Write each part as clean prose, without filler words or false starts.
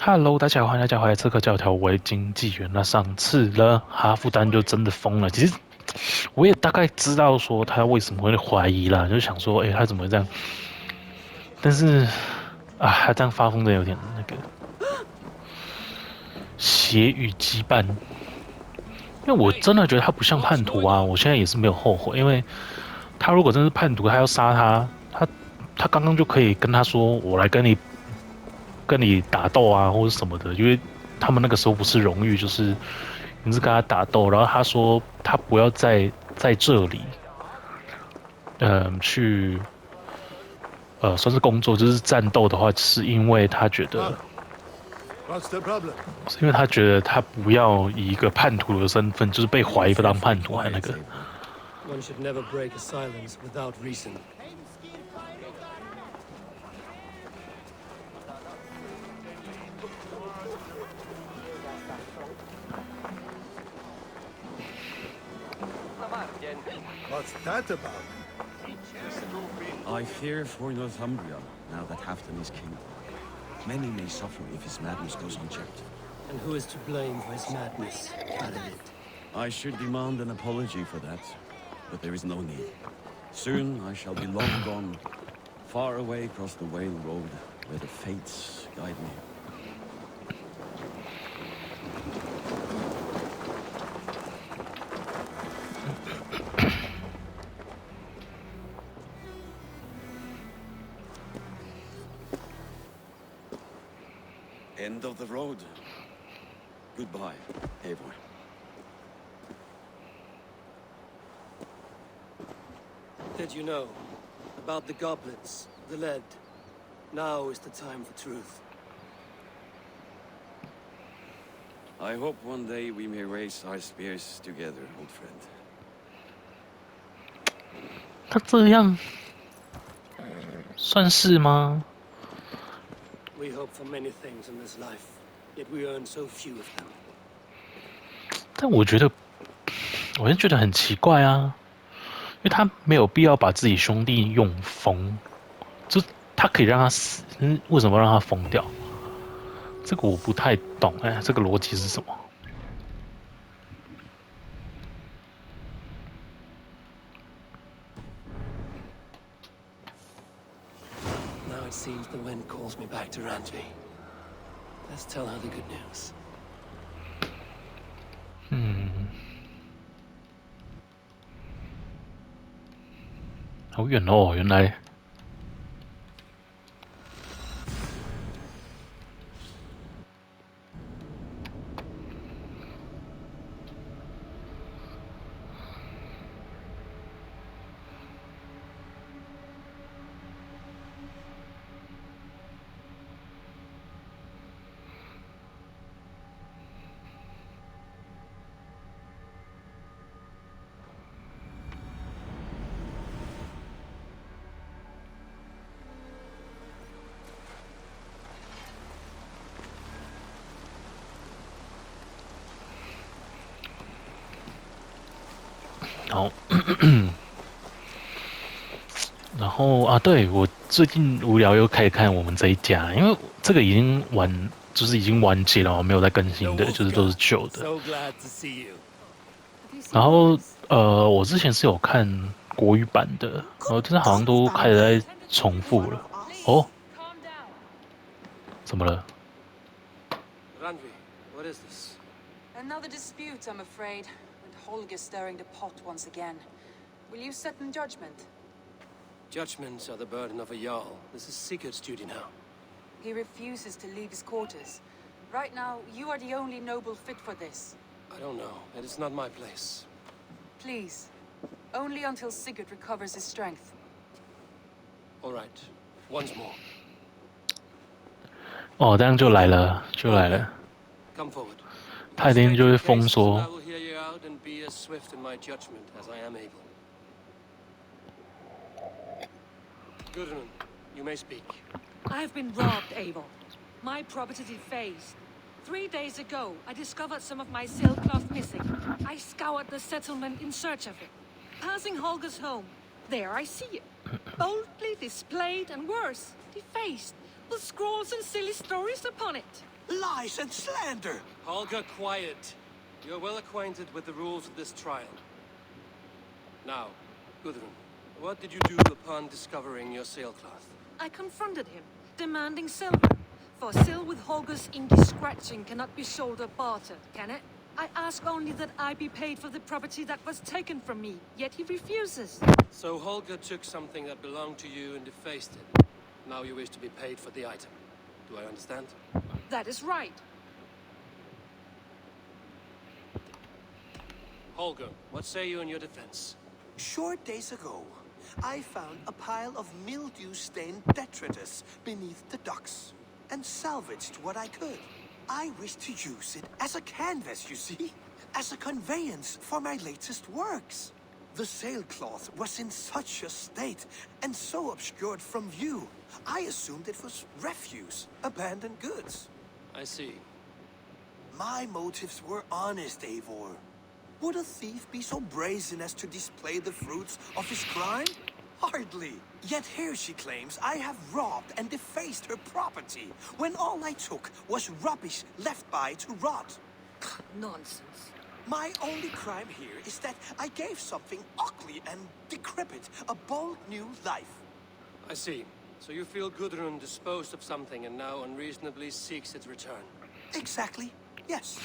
Hello，大家好，欢迎大家回来《刺客教条：维京纪元》。那上次呢，哈夫丹就真的疯了。其实我也大概知道说他为什么会怀疑啦，就想说，他怎么会这样？但是他这样发疯的有点那个血与羁绊。因为我真的觉得他不像叛徒啊，我现在也是没有后悔，因为他如果真是叛徒，他要杀他刚刚就可以跟他说，我来跟你打斗啊，或者什么的，因为他们那个时候不是荣誉，就是你是跟他打斗，然后他说他不要在这里，去算是工作，就是战斗的话，是因为他觉得，是因为他觉得他不要以一个叛徒的身份，就是被怀疑当叛徒，还那个。One should never break a silence without reason. What's that about? I fear for Northumbria, now that Halfdan is king. Many may suffer if his madness goes unchecked. And who is to blame for his madness? I should demand an apology for that, but there is no need. Soon I shall be long gone, far away across the Whale Road, where the fates guide me. End of the road. Goodbye, Eivor. Did you know about the goblets, the lead? Now is the time for truth. I hope one day we may raise our spears together, old friend. 他这样算是吗？ We hope for many things in this life, yet we earn so few of them. 但我觉得，我就觉得很奇怪啊，因为他没有必要把自己兄弟用疯，就他可以让他死，为什么让他疯掉？这个我不太懂，这个逻辑是什么？ Now it seems the wind calls me back to Randvi. Let's tell her the good news. 好远哦，原来。然后啊，对，我最近无聊又开始看我们这一家，因为这个已经就是已经完结了，没有再更新的，就是都是旧的。然后我之前是有看国语版的，但是好像都开始在重复了。哦，怎么了？ Randvi, what is this? Another dispute, I'm afraid. With Holger stirring the pot once again. Will you set in judgment? Judgments are the burden of a Jarl. This is Sigurd's duty now. He refuses to leave his quarters. Right now, you are the only noble fit for this. I don't know. It is not my place. Please. Only until Sigurd recovers his strength. All right. Once more. 哦，这样就来了，就来了。 Come forward. 他一定就会封锁。 I will hear you out and be as swift in my judgment as I am able. Gudrun, you may speak. I have been robbed, Eivor. My property defaced. 3 days ago, I discovered some of my sailcloth missing. I scoured the settlement in search of it. Passing Holger's home, there I see it. Boldly displayed and worse, defaced. papal scrolls and silly stories upon it. Lies and slander! Holger, quiet. You're well acquainted with the rules of this trial. Now, Gudrun, what did you do upon discovering your sailcloth? I confronted him, demanding silver. For sil with Holger's inky scratching cannot be sold or bartered, can it? I ask only that I be paid for the property that was taken from me, yet he refuses. So Holger took something that belonged to you and defaced it. Now you wish to be paid for the item. Do I understand? That is right. Holger, what say you in your defense? Short days ago, I found a pile of mildew-stained detritus beneath the docks, and salvaged what I could. I wish to use it as a canvas, you see? As a conveyance for my latest works. The sailcloth was in such a state, and so obscured from view, I assumed it was refuse, abandoned goods. I see. My motives were honest, Eivor. Would a thief be so brazen as to display the fruits of his crime? Hardly. Yet here she claims I have robbed and defaced her property, when all I took was rubbish left by to rot. Nonsense. My only crime here is that I gave something ugly and decrepit a bold new life. I see. So you feel Gudrun disposed of something and now unreasonably seeks its return. Exactly, yes.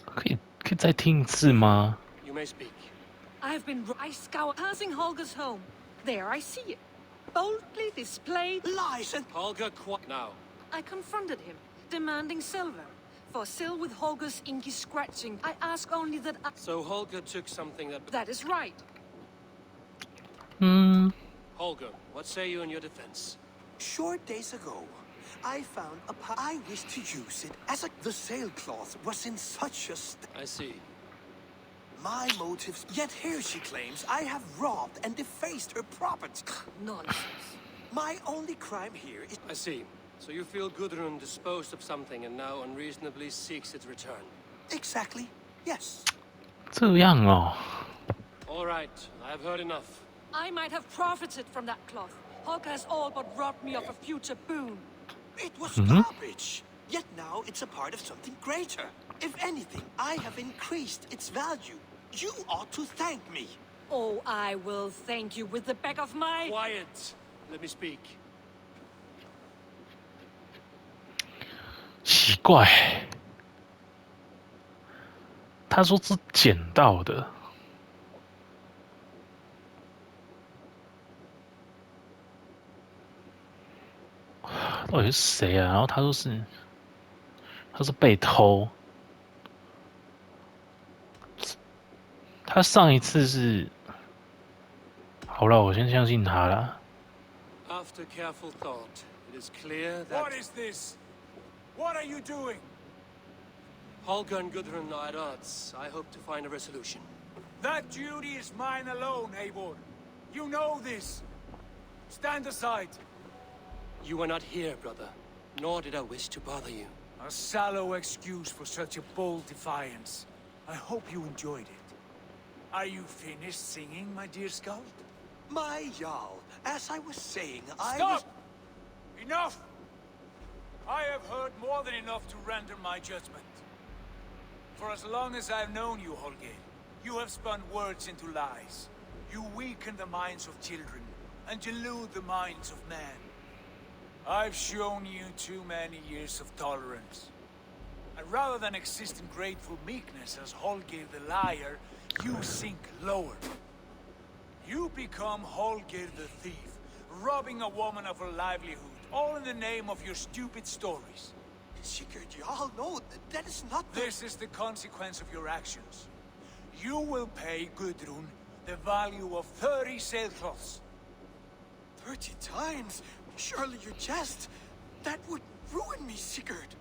可以再听一次吗？ You may speak. I scour passing Holger's home. There I see it. Boldly displayed. Lies and... Holger, now. I confronted him, demanding silver. For sil with Holger's inky scratching, I ask only that I... So Holger took something that... That is right. Holger, what say you in your defense? Short days ago, I found a I wish to use it as a... The sailcloth was in such a I see. My motives... Yet here she claims I have robbed and defaced her property. Nonsense. My only crime here is... I see. So you feel Gudrun disposed of something and now unreasonably seeks its return. Exactly, yes. 这样哦。 All right, I have heard enough. I might have profited from that cloth. Holger has all but robbed me of a future boon. It was garbage. Yet now it's a part of something greater. If anything, I have increased its value. You ought to thank me. Oh, I will thank you with the back of my... Quiet. Let me speak. 奇怪，他说是捡到的。到底是谁啊？然后他说是被偷。他上一次是，好了，我先相信他啦。 After careful thought, it is clear that... What is this? What are you doing? Holger and Gudrun are at odds. I hope to find a resolution. That duty is mine alone, Eivor. You know this. Stand aside. You were not here, brother. Nor did I wish to bother you. A sallow excuse for such a bold defiance. I hope you enjoyed it. Are you finished singing, my dear Skald? My Jarl, as I was saying, Stop! Enough! I have heard more than enough to render my judgment. For as long as I've known you, Holger, you have spun words into lies. You weaken the minds of children, and delude the minds of men. I've shown you too many years of tolerance. And rather than exist in grateful meekness as Holger the liar, you sink lower. You become Holger the thief, robbing a woman of her livelihood, all in the name of your stupid stories. Sigurd, Jarl, no, that is not the... This is the consequence of your actions. You will pay Gudrun the value of 30 sailcloths. 30 times? Surely you jest. That would ruin me, Sigurd.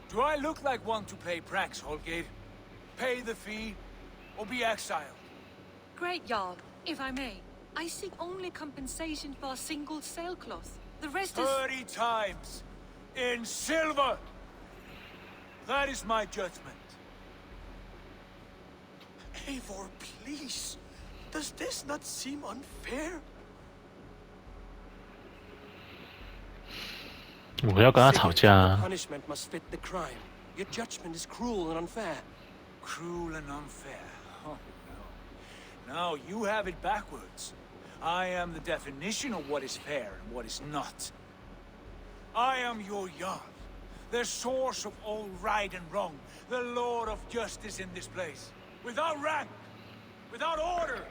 Do I look like one to play pranks, Holger? Pay the fee, or be exiled. Great Jarl, if I may. I seek only compensation for a single sailcloth. The rest is... 30 times! In silver! That is my judgment. Eivor, please. Does this not seem unfair? 我要跟他吵架 The 啊！ punishment must fit the crime. Your judgment is cruel and unfair. Cruel and unfair. Oh, no. No, you have it backwards. I am the definition of what is fair and what is not. I am your Jarl, the source of all right and wrong, the Lord of justice in this place. Without rank, without order,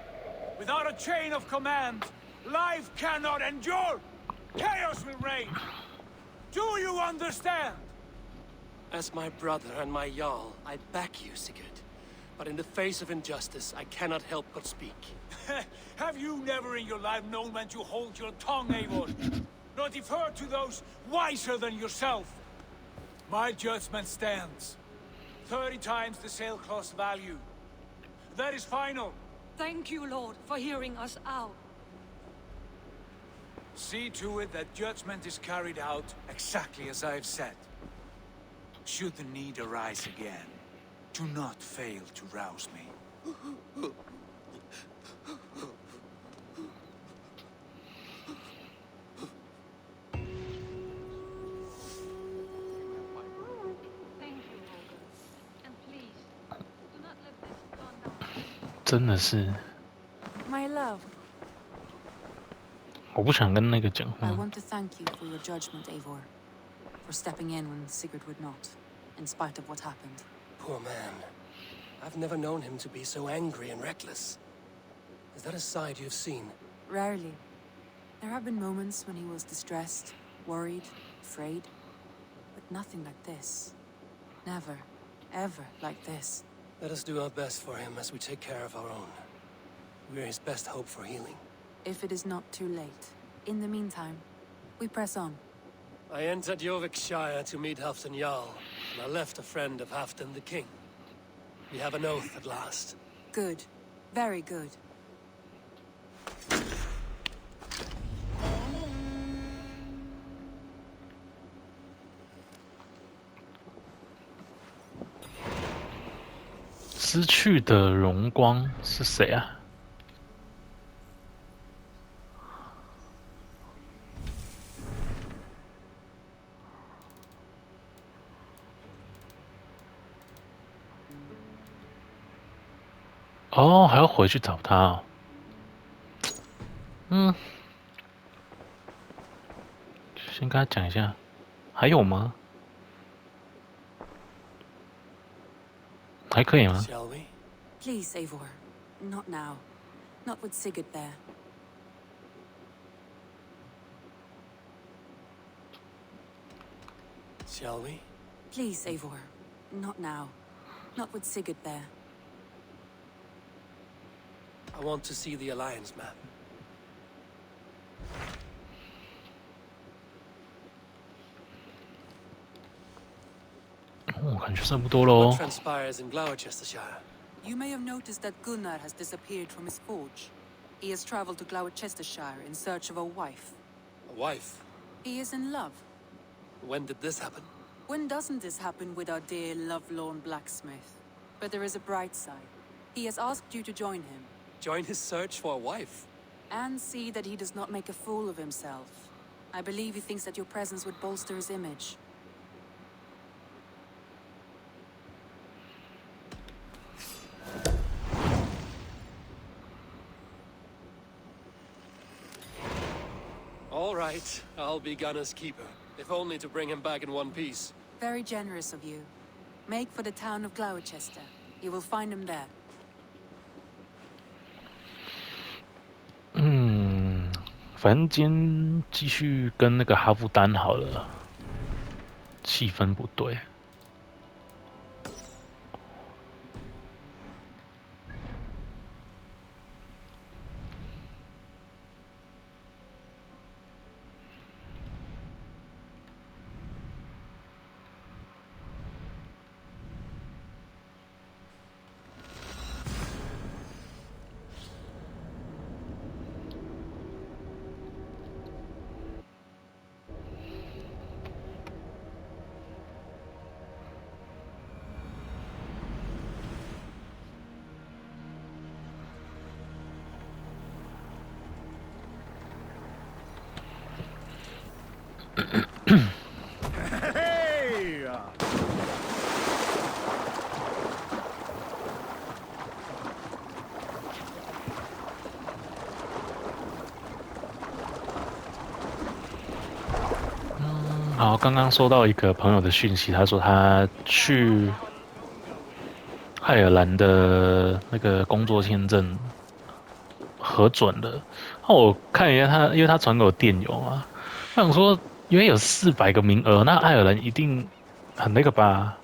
without a chain of command, life cannot endure. Chaos will reign. Do you understand? As my brother and my Jarl, I back you, Sigurd. But in the face of injustice, I cannot help but speak. Have you never in your life known when to hold your tongue, Eivor? Nor defer to those wiser than yourself? My judgment stands. 30 times the sailcloth's value. That is final. Thank you, Lord, for hearing us out. See to it that judgment is carried out exactly as I have said. Should the need arise again, do not fail to rouse me. Thank you, Holger. And please, do not let this burn down. 真的是， My love, 我不想跟那个讲 I 话。 want to thank you for your judgment, Eivor. For stepping in when Sigurd would not, in spite of what happened. Poor man. I've never known him to be so angry and reckless. Is that a side you've seen? Rarely. There have been moments when he was distressed, worried, afraid. But nothing like this. Never, ever like this. Let us do our best for him as we take care of our own. We're his best hope for healing. If it is not too late. In the meantime, we press on. I entered Jorvikshire to meet Halfdan Jarl, and I left a friend of Halfdan the King. We have an oath at last. Good. Very good. 失去的荣光是谁啊？哦，还要回去找他哦。先跟他讲一下，还有吗？还可以吗？ Shall we? Please, Eivor. Not now. Not with Sigurd there. Shall we? Please, Eivor. Not now. Not with Sigurd there. I want to see the Alliance map. 我感觉差不多喽 What。transpires in Gloucestershire? You may have noticed that Gunnar has disappeared from his forge. He has traveled to Gloucestershire in search of a wife. A wife? He is in love. When did this happen? When doesn't this happen with our dear lovelorn blacksmith? But there is a bright side. He has asked you to join him. Join his search for a wife? And see that he does not make a fool of himself. I believe he thinks that your presence would bolster his image. All right, I'll be Gunner's keeper, if only to bring him back in one piece. Very generous of you. Make for the town of Gloucester. You will find him there. 反正今天继续跟那个哈夫丹好了，气氛不对。然后刚刚收到一个朋友的讯息，他说他去爱尔兰的那个工作签证核准了。那我看一下他，因为他传给我电邮嘛，我想说，因为有400个名额，那爱尔兰一定很那个吧，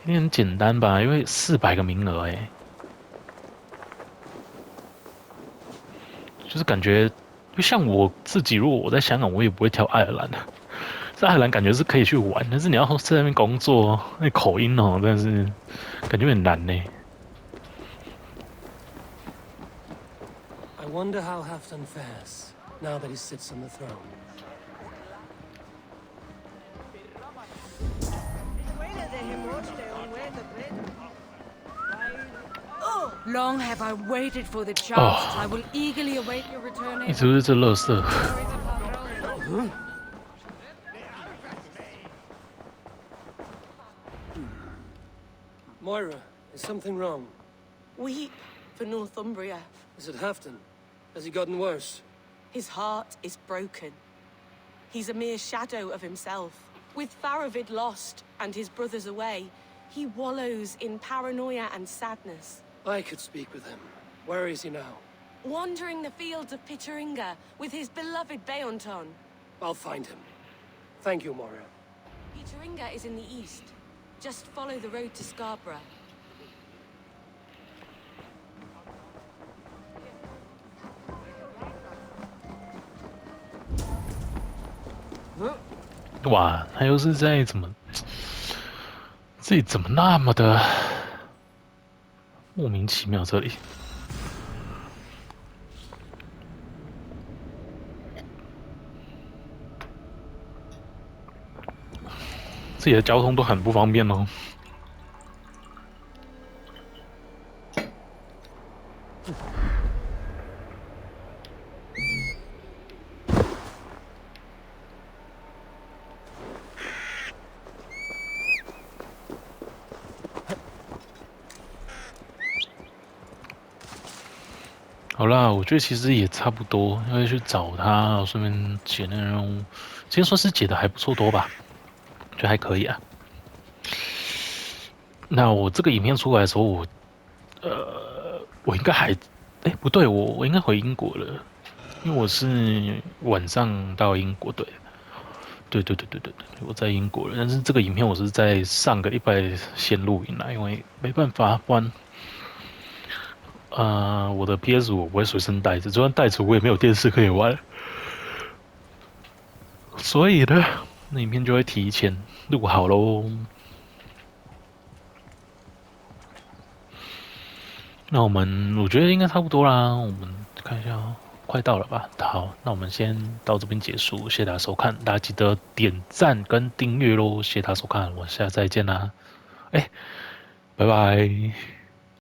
一定很简单吧，因为400个名额哎，就是感觉，就像我自己，如果我在香港，我也不会挑爱尔兰的。在爱尔兰感觉是可以去玩，但是你要在那边工作，那口音哦，真的是感觉很难呢。I wonder how Halfdan fares now that he sits on the throne. Long have I waited for the chance. I will eagerly await your return. 你是不是这垃圾？ Moira, is something wrong? Weep for Northumbria. Is it Halfdan? Has he gotten worse? His heart is broken. He's a mere shadow of himself. With Faravid lost and his brothers away, he wallows in paranoia and sadness. I could speak with him. Where is he now? Wandering the fields of Pittaringa with his beloved Beonton. I'll find him. Thank you, Moira. Pittaringa is in the east. Just follow the road to Scarborough. 哇，他又是在怎么，自己怎么那么的莫名其妙？这里，自己的交通都很不方便哦。好啦，我觉得其实也差不多，因为去找他，顺便解那任务，今天算是解的还不错多吧，就还可以啊。那我这个影片出来的时候，我应该还，不对，我应该回英国了，因为我是晚上到英国，对，我在英国了。但是这个影片我是在上个礼拜先录影啦，因为没办法，不然。我的 PS5 我不会随身带着，就算带着我也没有电视可以玩，所以呢，那影片就会提前录好喽。那我觉得应该差不多啦，我们看一下哦，快到了吧？好，那我们先到这边结束，谢谢大家收看，大家记得点赞跟订阅喽，谢谢大家收看，我们下次再见啦，拜拜。